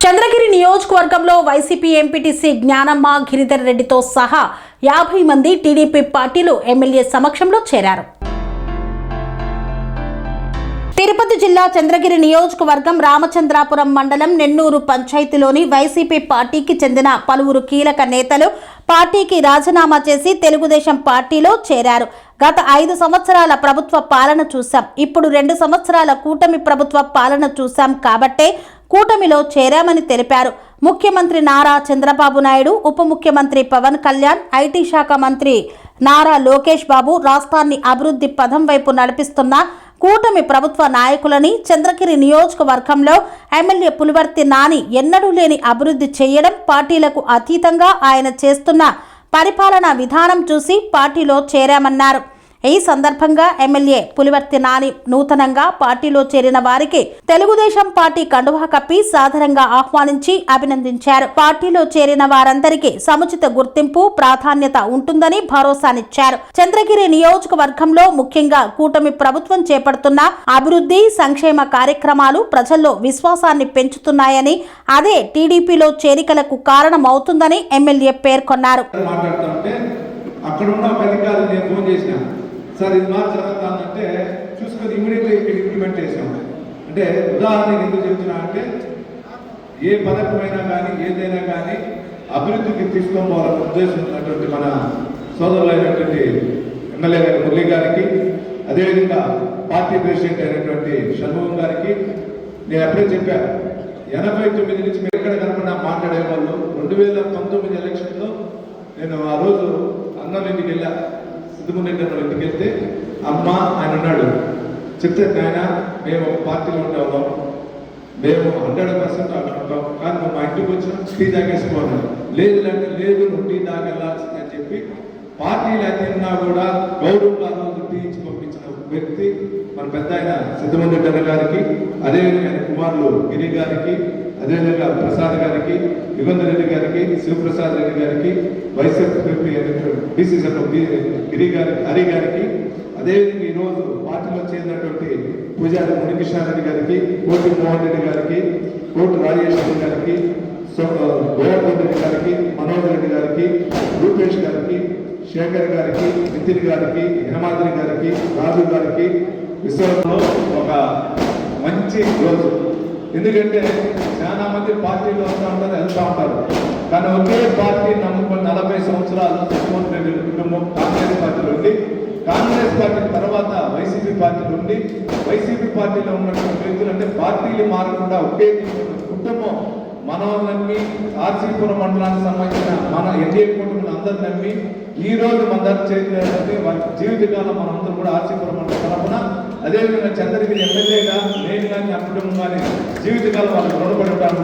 చంద్రగిరి నియోజకవర్గంలో YCP MPTC Gnanamma Giridhar రెడ్డితో సహా 50 మంది టీడీపీ పార్టీలు ఎమ్మెల్యే సమక్షంలో చేరారు. తిరుపతి జిల్లా చంద్రగిరి నియోజకవర్గం రామచంద్రాపురం మండలం నెన్నూరు పంచాయతీలోని వైసీపీ పార్టీకి చెందిన పలువురు కీలక నేతలు పార్టీకి రాజీనామా చేసి తెలుగుదేశం పార్టీలో చేరారు. గత 5 సంవత్సరాల ప్రభుత్వ పాలన చూశాం, ఇప్పుడు 2 సంవత్సరాల కూటమి ప్రభుత్వ పాలన చూశాం కాబట్టే కూటమిలో చేరామని తెలిపారు. ముఖ్యమంత్రి నారా చంద్రబాబు నాయుడు, ఉప ముఖ్యమంత్రి పవన్ కళ్యాణ్, ఐటీ శాఖ మంత్రి నారా లోకేష్ బాబు రాష్ట్రాన్ని అభివృద్ధి పథం వైపు నడిపిస్తున్న కూటమి ప్రభుత్వ నాయకులని, చంద్రగిరి నియోజకవర్గంలో ఎమ్మెల్యే పులివర్తి నాని ఎన్నడూ లేని అభివృద్ధి చేయడం, పార్టీలకు అతీతంగా ఆయన చేస్తున్న పరిపాలనా విధానం చూసి పార్టీలో చేరామన్నారు. ఈ సందర్భంగా ఎమ్మెల్యే పులివర్తి నాని నూతనంగా పార్టీలో చేరిన వారికి తెలుగుదేశం పార్టీ కండువా కప్పి సాదరంగా ఆహ్వానించి అభినందించారు. పార్టీలో చేరిన వారందరికీ సముచిత గుర్తింపు, ప్రాధాన్యత ఉంటుందని భరోసానిచ్చారు. చంద్రగిరి నియోజకవర్గంలో ముఖ్యంగా కూటమి ప్రభుత్వం చేపడుతున్న అభివృద్ధి, సంక్షేమ కార్యక్రమాలు ప్రజల్లో విశ్వాసాన్ని పెంచుతున్నాయని, అదే టీడీపీలో చేరికలకు కారణమవుతుందని ఎమ్మెల్యే పేర్కొన్నారు. సార్ ఇది మార్చి జరుగుతుందంటే చూసుకొని ఇమీడియట్గా ఇక్కడ ఇంప్లిమెంట్ చేసాం. అంటే ఉదాహరణకి ఎందుకు చెప్తున్నా అంటే ఏ పథకమైనా కానీ ఏదైనా కానీ అభివృద్ధికి తీసుకోవాలన్న ఉద్దేశం ఉన్నటువంటి మన సోదరులైనటువంటి ఎమ్మెల్యే గారి మురళి గారికి, అదేవిధంగా పార్టీ ప్రెసిడెంట్ అయినటువంటి షణ్ముఖం గారికి నేను అప్పుడే చెప్పాను, 89 నుంచి మీరు ఎక్కడ కనుక మాట్లాడేవాళ్ళు. 2019 ఎలక్షన్లో నేను ఆ రోజు అన్నం ఇంటికి వెళ్ళా, సిద్ధుముండి ఇంటికి వెళ్తే అమ్మ ఆయన ఉన్నాడు. చెప్తే నాయన మేము ఒక పార్టీలో ఉండేవాళ్ళం, మేము 100% అక్కడ ఉంటాం, కానీ మేము మా ఇంటికి వచ్చిన టీ తాగేసుకోవాలి, లేదు అంటే లేదు నువ్వు టీ తాగెళ్ళాల్సింది అని చెప్పి పార్టీలు అతిన్నా కూడా గౌరవంగా రోజు టీ ఇచ్చి పంపించిన వ్యక్తి మన పెద్ద ఆయన సిద్ధముండి గారికి, అదేవిధంగా కుమారులు గిరి గారికి, అదేవిధంగా ప్రసాద్ గారికి, యుగంధర్ రెడ్డి గారికి, శివప్రసాద్ రెడ్డి గారికి, గిరి గారికి, హరి గారికి, అదేవిధంగా ఈరోజు పార్టీలో చేరినటువంటి పూజారి మునికృష్ణారెడ్డి గారికి, కోటి మోహన్ రెడ్డి గారికి, కోటి రాజేష్ రెడ్డి గారికి, గోవర్ధన్ రెడ్డి గారికి, మనోజ్ రెడ్డి గారికి, రూపేష్ గారికి, శేఖర్ గారికి, నితిన్ గారికి, హేమాద్రి గారికి, రాజు గారికి విశ్వంలో ఒక మంచి రోజు. ఎందుకంటే చాలా మంది పార్టీలు వస్తూ ఉంటారు, వెళ్తూ ఉంటారు, కానీ ఒకే పార్టీ నమ్ముకొని 40 సంవత్సరాలు జగన్మోహన్ రెడ్డి కుటుంబం కాంగ్రెస్ పార్టీలో ఉండి, కాంగ్రెస్ పార్టీ తర్వాత వైసీపీ పార్టీలో ఉండి, వైసీపీ పార్టీలో ఉన్నటువంటి వ్యక్తులు అంటే పార్టీలు మారకుండా ఒకే కుటుంబం మనల్ని నమ్మి, ఆర్సీపురం మండలానికి సంబంధించిన మన ఎన్డీఏ కుటుంబం అందరు నమ్మి ఈ రోజు మన దగ్గర చేసినటువంటి వారి జీవితకాలం మనందరూ కూడా ఆర్సీపురం మండలం తరఫున, అదేవిధంగా చంద్రగిరి ఎమ్మెల్యేగా నేను కానీ నా కుటుంబం కానీ జీవితకాలం వాళ్ళకి రుణపడి ఉంటాను.